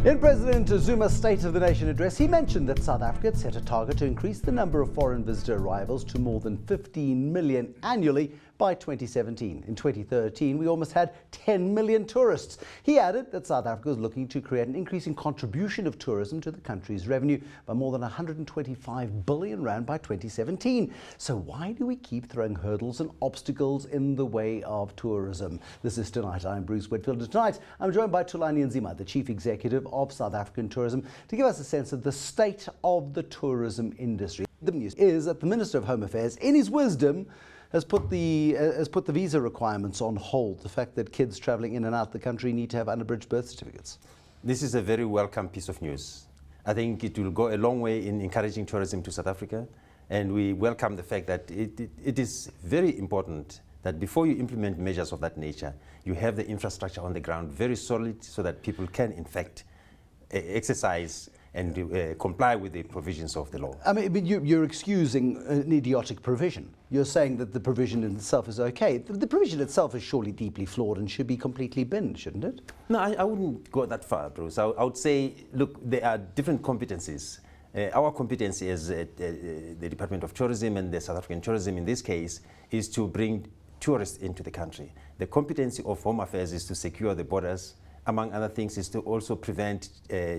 In President Zuma's State of the Nation address, he mentioned that South Africa had set a target to increase the number of foreign visitor arrivals to more than 15 million annually by 2017. In 2013, we almost had 10 million tourists. He added that South Africa was looking to create an increasing contribution of tourism to the country's revenue by more than 125 billion rand by 2017. So why do we keep throwing hurdles and obstacles in the way of tourism? This is Tonight. I'm Bruce Whitfield. And tonight, I'm joined by Thulani Nzima, the Chief Executive of South African Tourism, to give us a sense of the state of the tourism industry. The news is that the Minister of Home Affairs, in his wisdom, has put the visa requirements on hold. The fact that kids travelling in and out the country need to have unabridged birth certificates. This is a very welcome piece of news. I think it will go a long way in encouraging tourism to South Africa, and we welcome the fact that it is very important that before you implement measures of that nature, you have the infrastructure on the ground very solid so that people can in fact exercise and comply with the provisions of the law. I mean, you're excusing an idiotic provision. You're saying that the provision in itself is okay. The provision itself is surely deeply flawed and should be completely binned, shouldn't it? No, I wouldn't go that far, Bruce. I would say, look, there are different competencies. Our competency as the Department of Tourism and the South African Tourism in this case is to bring tourists into the country. The competency of Home Affairs is to secure the borders. Among other things, is to also prevent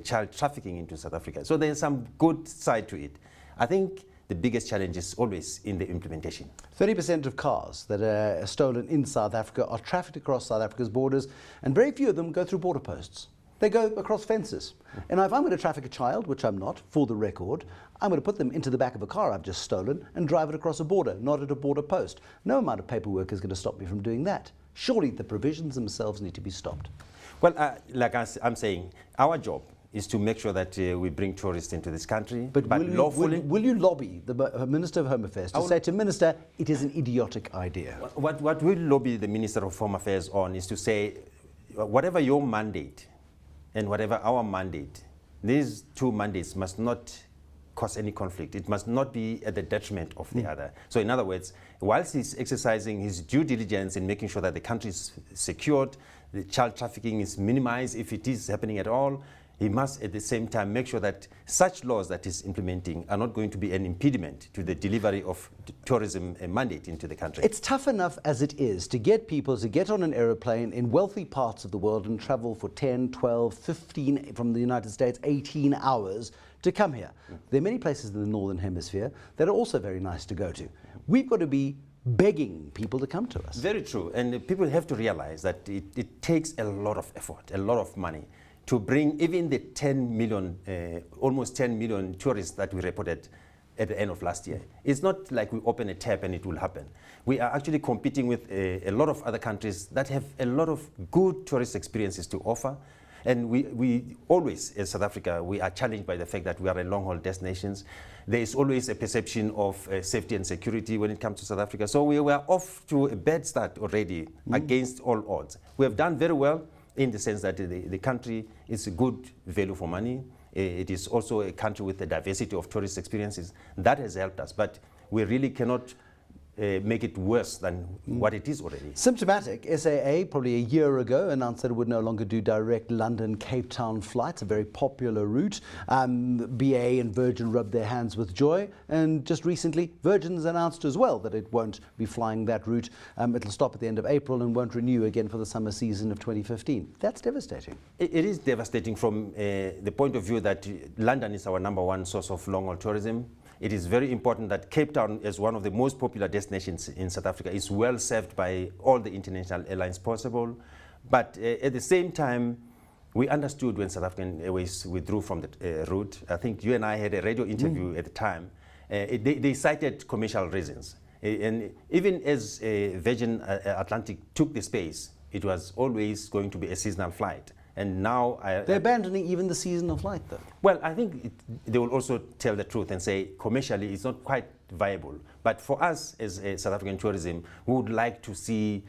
child trafficking into South Africa. So there's some good side to it. I think the biggest challenge is always in the implementation. 30% of cars that are stolen in South Africa are trafficked across South Africa's borders, and very few of them go through border posts. They go across fences. And if I'm going to traffic a child, which I'm not, for the record, I'm going to put them into the back of a car I've just stolen and drive it across a border, not at a border post. No amount of paperwork is going to stop me from doing that. Surely the provisions themselves need to be stopped. Well, like I'm saying, our job is to make sure that we bring tourists into this country, but lawfully. Will you lobby the Minister of Home Affairs to say to Minister, it is an idiotic idea? What we'll lobby the Minister of Home Affairs on is to say, whatever your mandate and whatever our mandate, these two mandates must not cause any conflict. It must not be at the detriment of the other. So in other words, whilst he's exercising his due diligence in making sure that the country is secured, the child trafficking is minimized if it is happening at all, he must at the same time make sure that such laws that he's implementing are not going to be an impediment to the delivery of the tourism mandate into the country. It's tough enough as it is to get people to get on an aeroplane in wealthy parts of the world and travel for 10, 12, 15, from the United States, 18 hours to come here. There are many places in the Northern Hemisphere that are also very nice to go to. We've got to be begging people to come to us. Very true, and people have to realize that it takes a lot of effort, a lot of money to bring even the 10 million, almost 10 million tourists that we reported at the end of last year. It's not like we open a tap and it will happen. We are actually competing with a lot of other countries that have a lot of good tourist experiences to offer. And we always, as South Africa, we are challenged by the fact that we are a long-haul destination. There is always a perception of safety and security when it comes to South Africa. So we were off to a bad start already against all odds. We have done very well in the sense that the country is a good value for money. It is also a country with a diversity of tourist experiences. That has helped us, but we really cannot make it worse than what it is already. Symptomatic, SAA probably a year ago announced that it would no longer do direct London-Cape Town flights, a very popular route. BA and Virgin rubbed their hands with joy, and just recently Virgin's announced as well that it won't be flying that route. It'll stop at the end of April and won't renew again for the summer season of 2015. That's devastating. It is devastating from the point of view that London is our #1 source of long-haul tourism. It is very important that Cape Town, as one of the most popular destinations in South Africa, is well served by all the international airlines possible. But at the same time, we understood when South African Airways withdrew from the route. I think you and I had a radio interview at the time. They cited commercial reasons. And even as Virgin Atlantic took the space, it was always going to be a seasonal flight. And now they're abandoning even the seasonal flight, though. Well, I think they will also tell the truth and say commercially it's not quite viable. But for us as South African tourism, we would like to see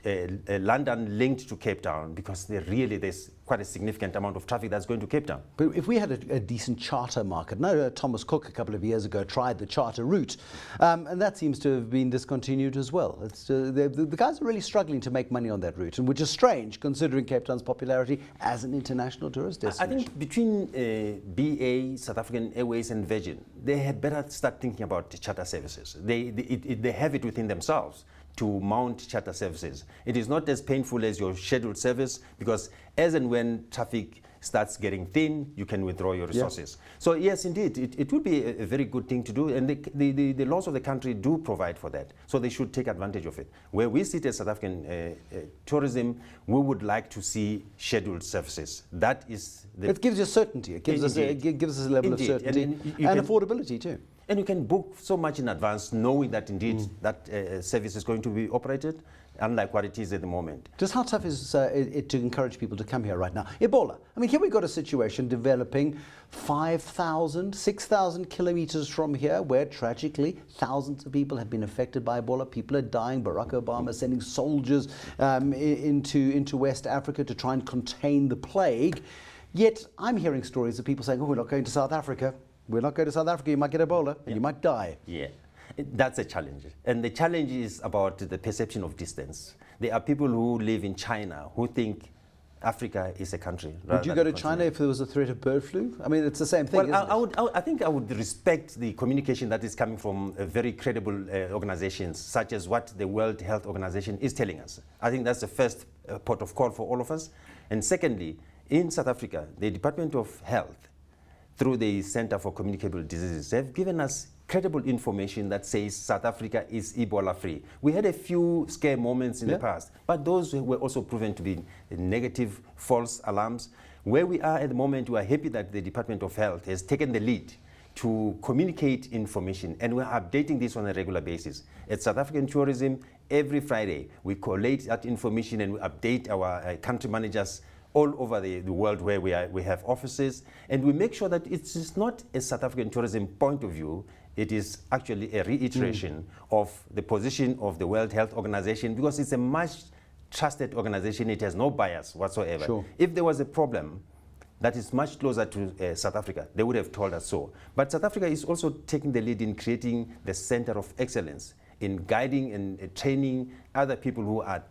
London linked to Cape Town, because there's quite a significant amount of traffic that's going to Cape Town. But if we had a decent charter market, no, Thomas Cook a couple of years ago tried the charter route, and that seems to have been discontinued as well. The guys are really struggling to make money on that route, and which is strange considering Cape Town's popularity as an international tourist destination. I think between BA, South African Airways and Virgin, they had better start thinking about the charter services. They have it within themselves to mount charter services. It is not as painful as your scheduled service, because as and when traffic starts getting thin, you can withdraw your resources. Yeah. So yes, indeed, it would be a very good thing to do, and the laws of the country do provide for that, so they should take advantage of it. Where we sit as South African tourism, we would like to see scheduled services. That is it gives you certainty. It gives us a level of certainty and affordability too. And you can book so much in advance, knowing that indeed that service is going to be operated, unlike what it is at the moment. Just how tough is it to encourage people to come here right now? Ebola. I mean, here we've got a situation developing 5,000, 6,000 kilometers from here, where tragically thousands of people have been affected by Ebola. People are dying. Barack Obama is sending soldiers into West Africa to try and contain the plague. Yet I'm hearing stories of people saying, oh, we're not going to South Africa. We're not going to South Africa, you might get Ebola and you might die. Yeah, that's a challenge. And the challenge is about the perception of distance. There are people who live in China who think Africa is a country. Would you go to China if there was a threat of bird flu? I mean, it's the same thing, well, I think I would respect the communication that is coming from very credible organizations, such as what the World Health Organization is telling us. I think that's the first port of call for all of us. And secondly, in South Africa, the Department of Health, through the Center for Communicable Diseases, have given us credible information that says South Africa is Ebola-free. We had a few scare moments in the past, but those were also proven to be negative, false alarms. Where we are at the moment, we are happy that the Department of Health has taken the lead to communicate information, and we're updating this on a regular basis. At South African Tourism, every Friday, we collate that information and we update our country managers all over the world where we have offices, and we make sure that it's not a South African tourism point of view, it is actually a reiteration of the position of the World Health Organization, because it's a much trusted organization, it has no bias whatsoever. Sure. If there was a problem that is much closer to South Africa, they would have told us so. But South Africa is also taking the lead in creating the Center of Excellence, in guiding and training other people who are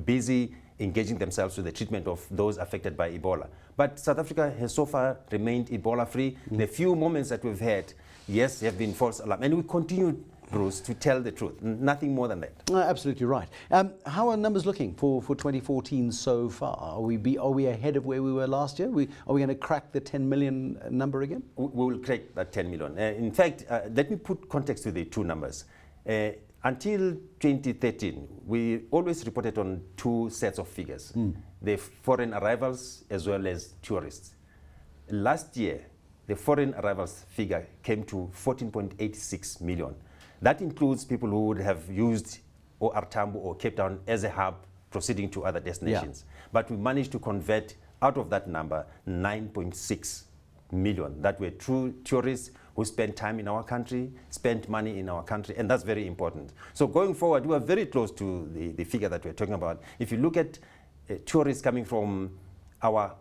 busy engaging themselves with the treatment of those affected by Ebola. But South Africa has so far remained Ebola-free. The few moments that we've had, yes, have been false alarm. And we continue, Bruce, to tell the truth. Nothing more than that. Absolutely right. How are numbers looking for 2014 so far? Are we ahead of where we were last year? Are we going to crack the 10 million number again? We will crack that 10 million. In fact, let me put context to the two numbers. Until 2013, we always reported on two sets of figures, the foreign arrivals as well as tourists. Last year, the foreign arrivals figure came to 14.86 million. That includes people who would have used OR Tambo or Cape Town as a hub proceeding to other destinations. Yeah. But we managed to convert out of that number 9.6 million that were true tourists who spent time in our country, spent money in our country, and that's very important. So going forward, we are very close to the figure that we're talking about. If you look at tourists coming from our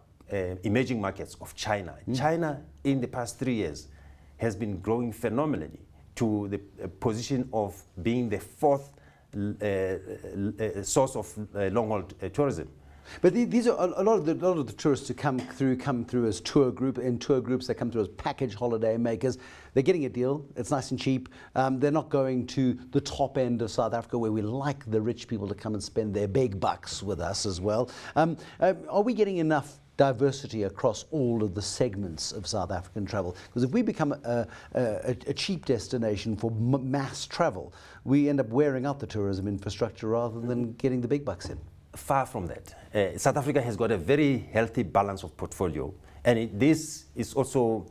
emerging markets of China, China in the past 3 years has been growing phenomenally to the position of being the fourth source of long-haul tourism. But these are a lot of the tourists who come through as tour groups. They come through as package holiday makers. They're getting a deal. It's nice and cheap. They're not going to the top end of South Africa where we like the rich people to come and spend their big bucks with us as well. Are we getting enough diversity across all of the segments of South African travel? Because if we become a cheap destination for mass travel, we end up wearing out the tourism infrastructure rather than getting the big bucks in. Far from that. South Africa has got a very healthy balance of portfolio, and this is also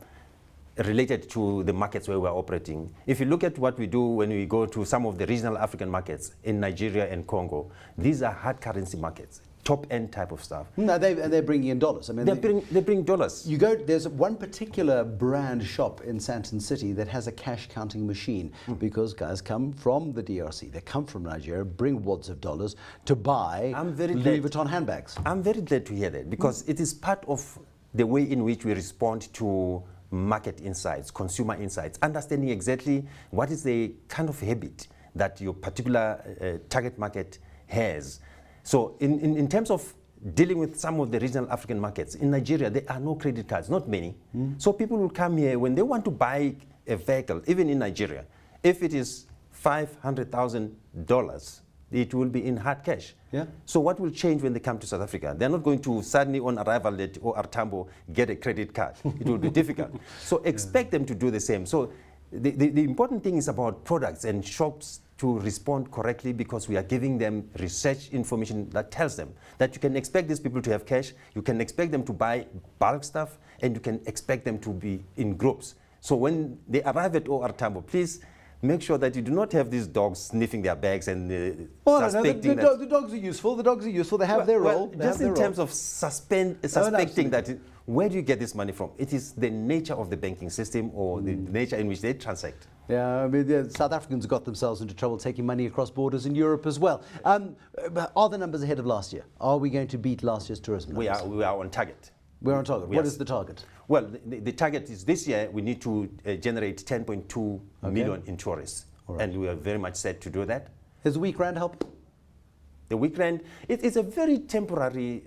related to the markets where we're operating. If you look at what we do when we go to some of the regional African markets in Nigeria and Congo, these are hard currency markets. top-end type of stuff. No, they're bringing in dollars. I mean, They bring dollars. You go. There's one particular brand shop in Sandton City that has a cash counting machine because guys come from the DRC, they come from Nigeria, bring wads of dollars to buy Louis Vuitton handbags. I'm very glad to hear that because it is part of the way in which we respond to market insights, consumer insights, understanding exactly what is the kind of habit that your particular target market has. So in terms of dealing with some of the regional African markets, in Nigeria, there are no credit cards, not many. So people will come here when they want to buy a vehicle, even in Nigeria. If it is $500,000, it will be in hard cash. Yeah. So what will change when they come to South Africa? They're not going to suddenly on arrival at OR Tambo get a credit card. It will be difficult. So expect them to do the same. So the important thing is about products and shops to respond correctly because we are giving them research information that tells them that you can expect these people to have cash, you can expect them to buy bulk stuff, and you can expect them to be in groups. So when they arrive at OR Tambo, please make sure that you do not have these dogs sniffing their bags and suspecting that... The dogs are useful. The dogs are useful. They have their role. Just in terms of suspecting that, where do you get this money from? It is the nature of the banking system or the nature in which they transact. Yeah, I mean, the South Africans got themselves into trouble taking money across borders in Europe as well. Are the numbers ahead of last year? Are we going to beat last year's tourism numbers? We are on target. We're on target. Yes. What is the target? Well, the target is this year we need to generate 10.2 million in tourists. Right. And we are very much set to do that. Has the week rand helped? The weekend, it's a very temporary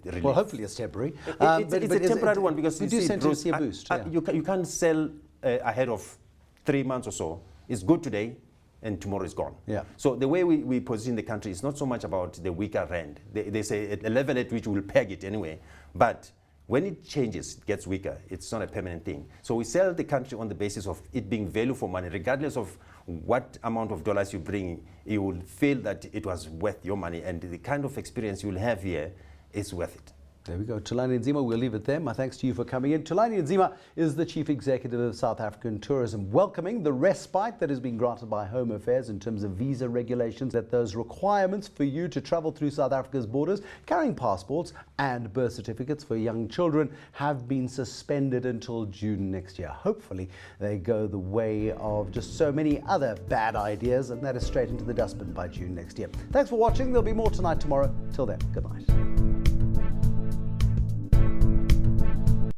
relief. Well, hopefully it's temporary. It's a temporary one because you do tend to see a boost. You can't sell ahead of 3 months or so. It's good today and tomorrow is gone. Yeah. So the way we position the country is not so much about the weaker rand. They say at a level at which we'll peg it anyway. But when it changes, it gets weaker. It's not a permanent thing. So we sell the country on the basis of it being value for money, regardless of what amount of dollars you bring, you will feel that it was worth your money, and the kind of experience you will have here is worth it. There we go. Thulani Nzima, we'll leave it there. My thanks to you for coming in. Thulani Nzima is the Chief Executive of South African Tourism, welcoming the respite that has been granted by Home Affairs in terms of visa regulations, that those requirements for you to travel through South Africa's borders, carrying passports and birth certificates for young children, have been suspended until June next year. Hopefully they go the way of just so many other bad ideas, and that is straight into the dustbin by June next year. Thanks for watching. There'll be more tonight, tomorrow. Till then, good night.